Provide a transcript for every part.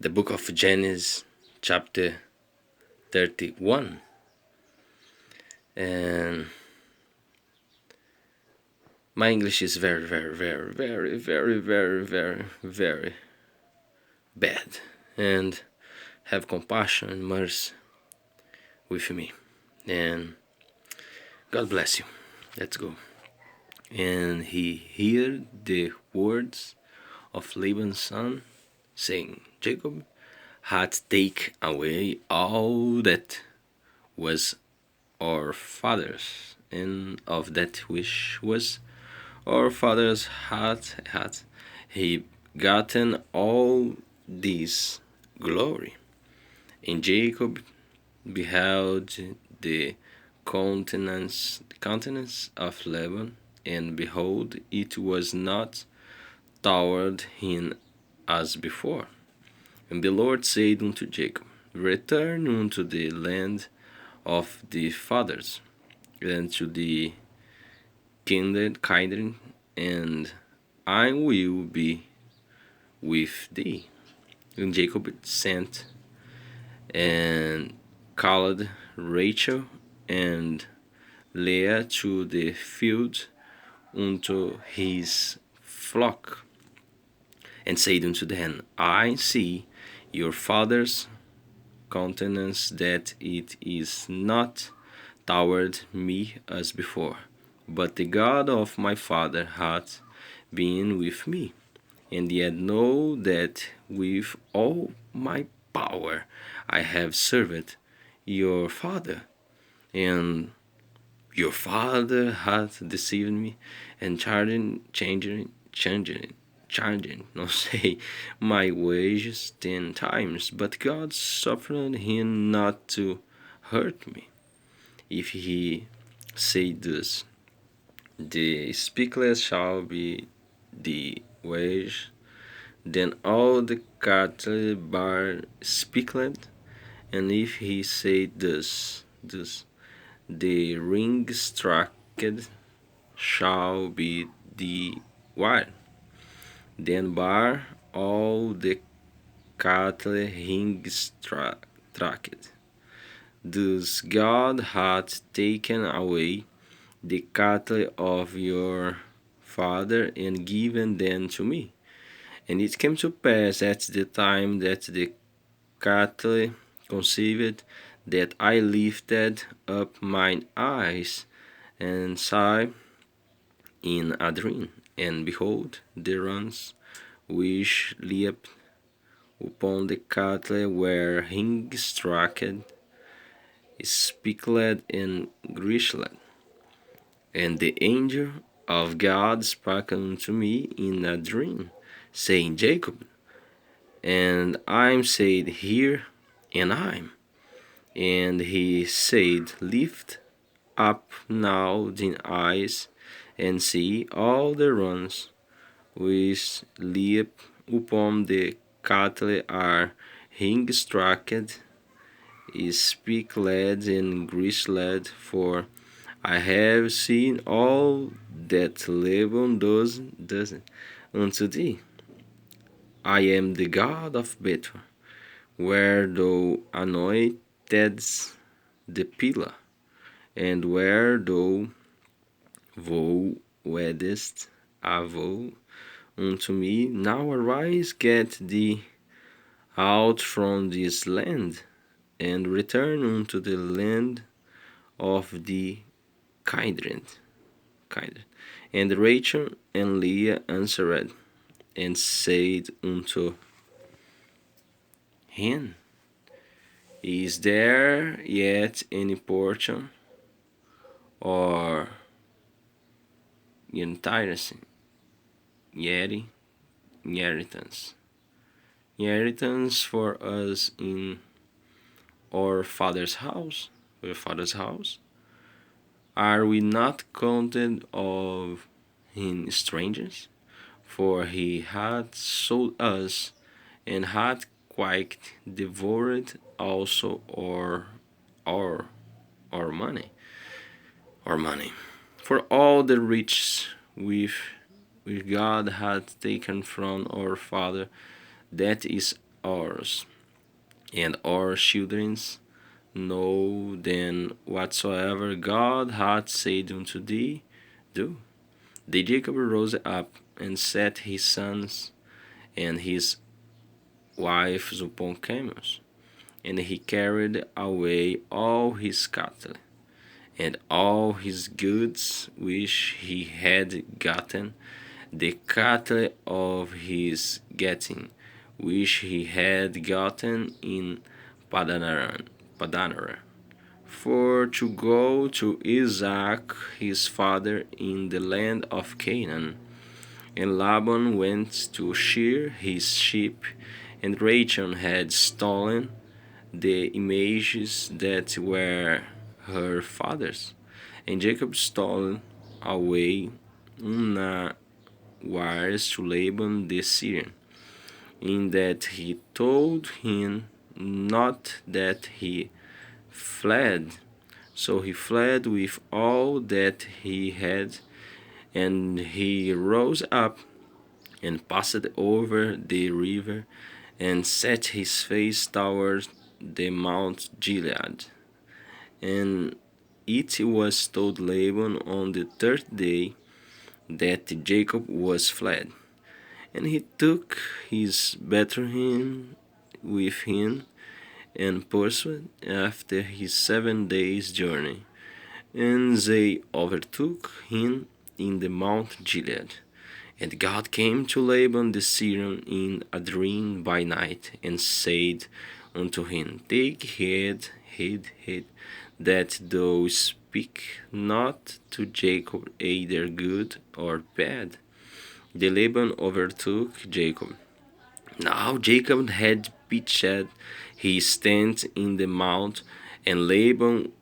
the book of Genesis, chapter 31. And my English is very bad. And have compassion and mercy with me. And God bless you. Let's go. And he heard the words of Laban's son, saying, Jacob had taken away all that was our father's, and of that which was our father's had he gotten all this glory. And Jacob beheld the countenance of Laban, and behold, it was not toward him as before. And the Lord said unto Jacob, Return unto the land of the fathers, and to the kindred, and I will be with thee. And Jacob sent and called Rachel and Leah to the field unto his flock, and said unto them, I see your father's countenance, that it is not toward me as before, but the God of my father hath been with me, and yet know that with all my power I have served your father, and your father hath deceived me, and charging, no say, my wages 10 times. But God suffered him not to hurt me. If he say thus, the speechless shall be the wage, then all the cattle bar speckled. And if he say thus, the ring struck shall be the wire, then bar all the cattle ring tracked. Thus God hath taken away the cattle of your father and given them to me. And it came to pass at the time that the cattle conceived, that I lifted up mine eyes and saw in a dream, and behold, the runs which leaped upon the cattle were ring-struck, speckled, and gristled. And the angel of God spake unto me in a dream, saying, Jacob. And I said, Here am I. And he said, Lift up now thine eyes, and see all the runs which leap upon the cattle are ring-struck, speckled, and gristled, for I have seen all that Laban does unto thee. I am the God of Bethel, where thou anointedst the pillar, and where thou vowedst a vow unto me. Now arise, get thee out from this land, and return unto the land of the kindred. And Rachel and Leah answered and said unto him, Is there yet any portion or inheritance for us in our father's house? Your father's house? Are we not counted of him strangers? For he hath sold us, and hath quite devoured also our money. For all the riches which God hath taken from our father, that is ours, and our children's know then whatsoever God hath said unto thee, do. Then Jacob rose up and set his sons and his wives upon camels, and he carried away all his cattle and all his goods which he had gotten, the cattle of his getting, which he had gotten in Padanaram, for to go to Isaac his father in the land of Canaan. And Laban went to shear his sheep, and Rachel had stolen the images that were her father's. And Jacob stole away unawares to Laban the Syrian, in that he told him not that he fled. So he fled with all that he had, and he rose up and passed over the river, and set his face toward the Mount Gilead. And it was told Laban on the third day that Jacob was fled. And he took his brethren with him, and pursued after his 7 days' journey. And they overtook him in the Mount Gilead. And God came to Laban the Syrian in a dream by night, and said unto him, Take heed, that thou speak not to Jacob either good or bad. The Laban overtook Jacob. Now Jacob had pitched his tent in the mount, and Laban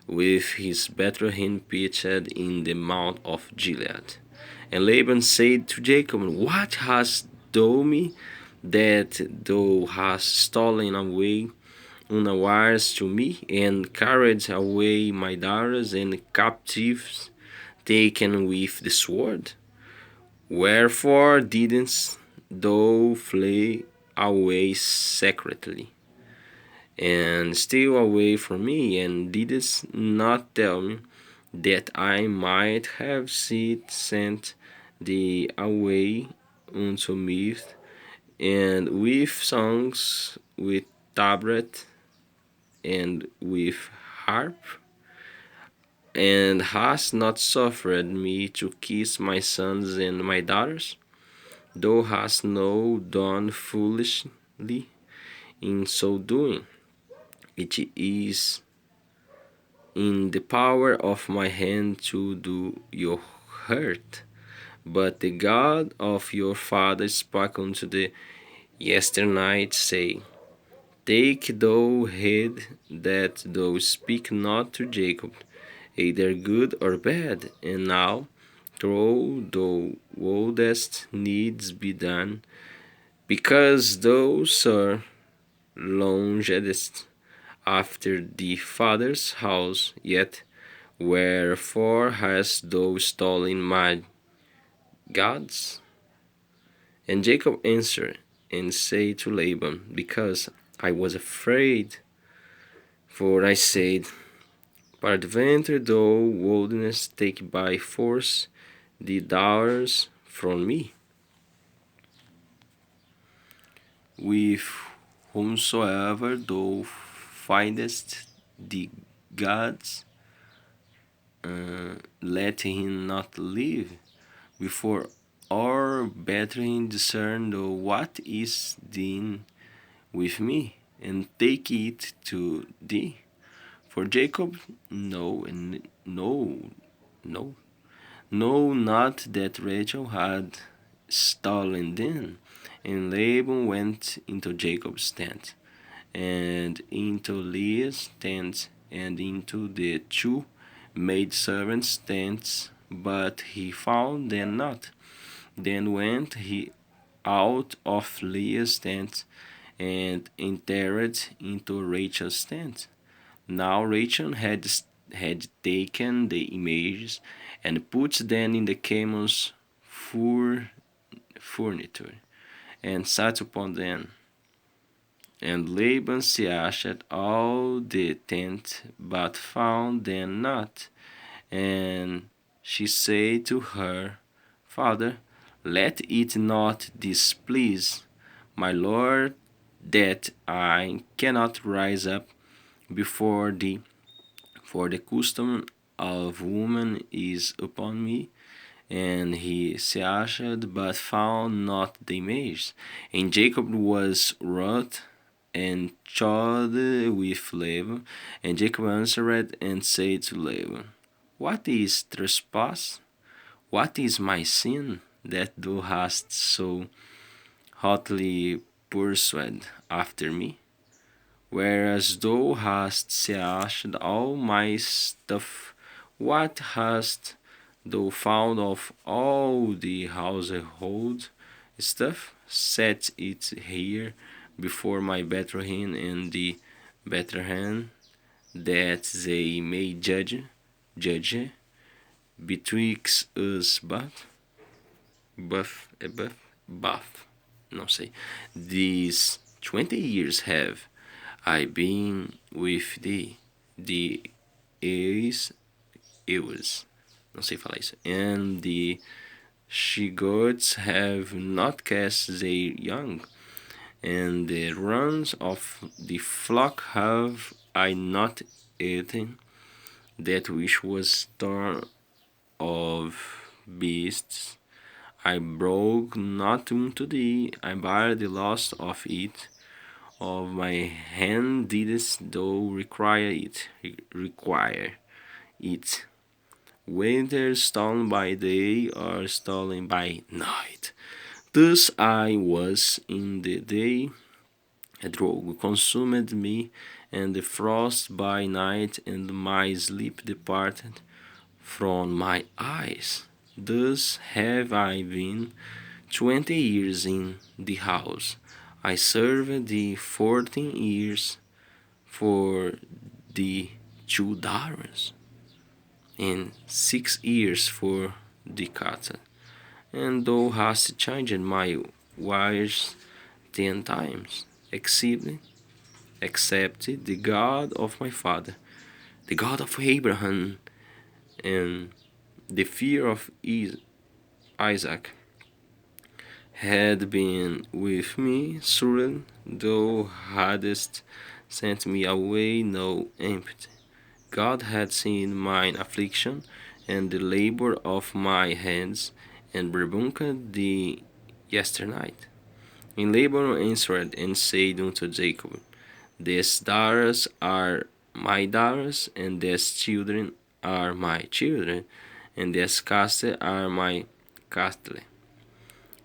with his brethren pitched in the mount of Gilead. And Laban said to Jacob, What hast thou me, that thou hast stolen away unawares to me, and carried away my daughters and captives taken with the sword? Wherefore didst thou flee away secretly, and steal away from me, and didst not tell me, that I might have sent thee away unto me, and with songs, with tabret, and with harp? And hast not suffered me to kiss my sons and my daughters? Thou hast now done foolishly in so doing. It is in the power of my hand to do you hurt. But the God of your father spake unto the yesternight, saying, Take thou heed that thou speak not to Jacob, either good or bad. And now, though thou wouldest needs be done, because thou, sir, longedst after the father's house, yet wherefore hast thou stolen my gods? And Jacob answered and said to Laban, Because I was afraid, for I said, Peradventure thou wouldest take by force the daughters from me. With whomsoever thou findest the gods, let him not live. Before our brethren discern thou what is done with me, and take it to thee. For Jacob know not that Rachel had stolen them. And Laban went into Jacob's tent, and into Leah's tent, and into the two maidservants' tents, but he found them not. Then went he out of Leah's tent, and entered into Rachel's tent. Now Rachel had taken the images, and put them in the camel's furniture, and sat upon them. And Laban searched all the tent, but found them not. And she said to her father, Let it not displease my lord that I cannot rise up before thee, for the custom of woman is upon me. And he searched, but found not the image. And Jacob was wroth and chid with Laban. And Jacob answered and said to Laban, What is trespass? What is my sin that thou hast so hotly pursued after me? Whereas thou hast searched all my stuff, what hast thou found of all the household stuff? Set it here before my Bethlehem and the Bethlehem, that they may judge betwixt us both. Não sei. These 20 years have I been with thee. The years, não sei falar isso. And the she-goats have not cast their young, and the runs of the flock have I not eaten, that which was torn of beasts. I broke not unto thee, I bare the loss of it. Of my hand didst thou require it, whether stolen by day or stolen by night. Thus I was in the day, a drought consumed me, and the frost by night, and my sleep departed from my eyes. Thus have I been 20 years in the house. I served thee 14 years for the 2 daughters, and 6 years for the cattle. And thou hast changed my wives 10 times, except the God of my father, the God of Abraham, and the fear of Isaac had been with me. Surely thou hadst sent me away no empty. God had seen mine affliction and the labor of my hands, and rebuked thee yesternight. And Laban answered and said unto Jacob, These daughters are my daughters, and these children are my children, and these cattle are my cattle.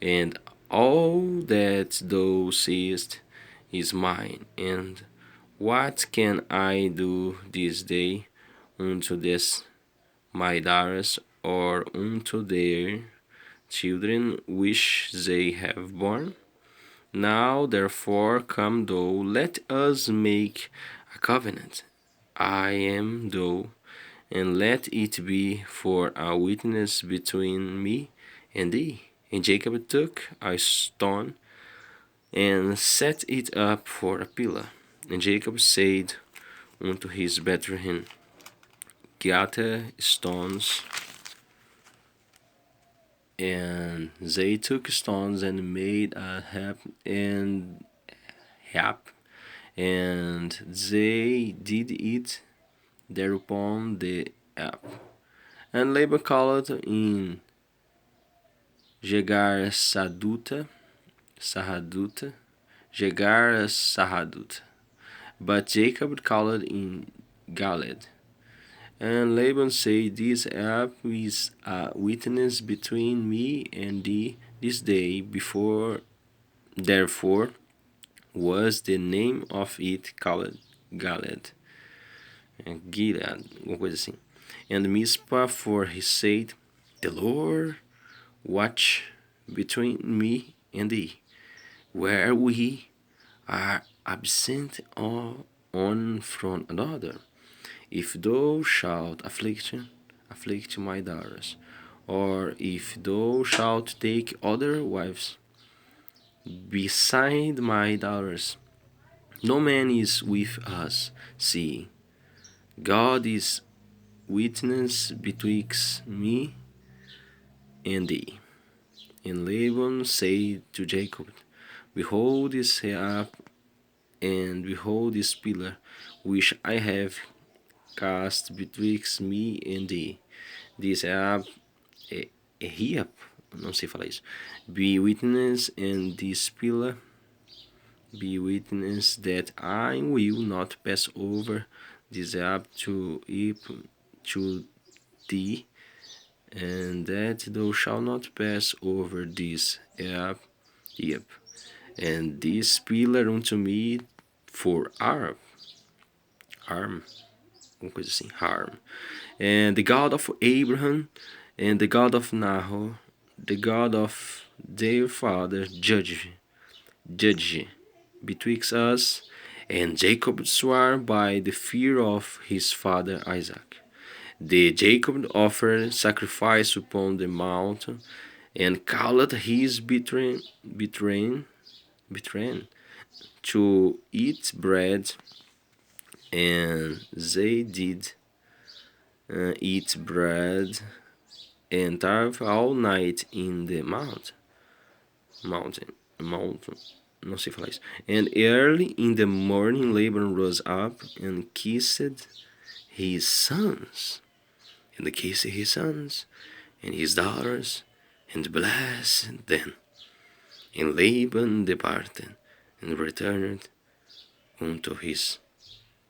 And all that thou seest is mine. And what can I do this day unto these my daughters, or unto their children which they have borne? Now therefore come thou, let us make a covenant, I am thou, and let it be for a witness between me and thee. And Jacob took a stone and set it up for a pillar. And Jacob said unto his brethren, Gather stones. And they took stones and made a heap, and they did it thereupon the heap. And Laban called in Jegar Sahadut, but Jacob called in Galed. And Laban said, This heap is a witness between me and thee this day. Before, therefore, was the name of it called Galed, Gilead, uma coisa assim. And Mizpah, for he said, The Lord watch between me and thee, where we are absent on from another. If thou shalt afflict my daughters, or if thou shalt take other wives beside my daughters, No man is with us. See, God is witness betwixt me and thee. And Laban said to Jacob, Behold this up, and behold this pillar, which I have cast betwixt me and thee. This up, Hiap, não sei falar isso. Be witness, and this pillar be witness that I will not pass over this up to thee, and that thou shalt not pass over this up, and this pillar unto me for harm, uma coisa assim, harm. And the God of Abraham and the God of Nahor, the God of their father, judge betwixt us. And Jacob swore by the fear of his father Isaac. The Jacob offered sacrifice upon the mountain, and called his brethren to eat bread, and they did eat bread and tarve all night in the mountain, não sei falar isso. And early in the morning Laban rose up and kissed his sons, and his daughters, and blessed them. And Laban departed and returned unto his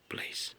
place.